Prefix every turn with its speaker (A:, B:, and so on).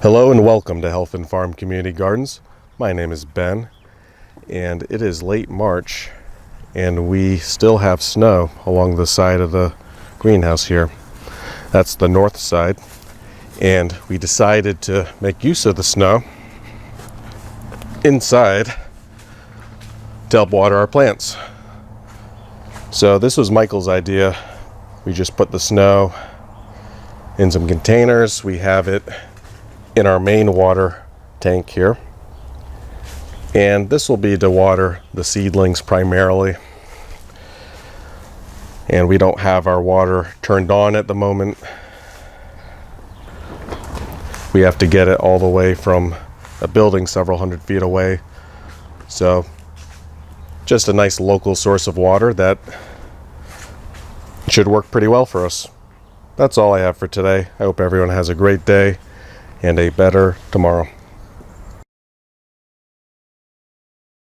A: Hello and welcome to Health and Farm Community Gardens. My name is Ben, and it is late March, and we still have snow along the side of the greenhouse here. That's the north side, and we decided to make use of the snow inside to help water our plants. So this was Michael's idea. We just put the snow in some containers. We have it in our main water tank here, and this will be to water the seedlings primarily, and we don't have our water turned on at the moment. We have to get it all the way from a building several hundred feet away, so just a nice local source of water that should work pretty well for us. That's all I have for today. I hope everyone has a great day and a better tomorrow.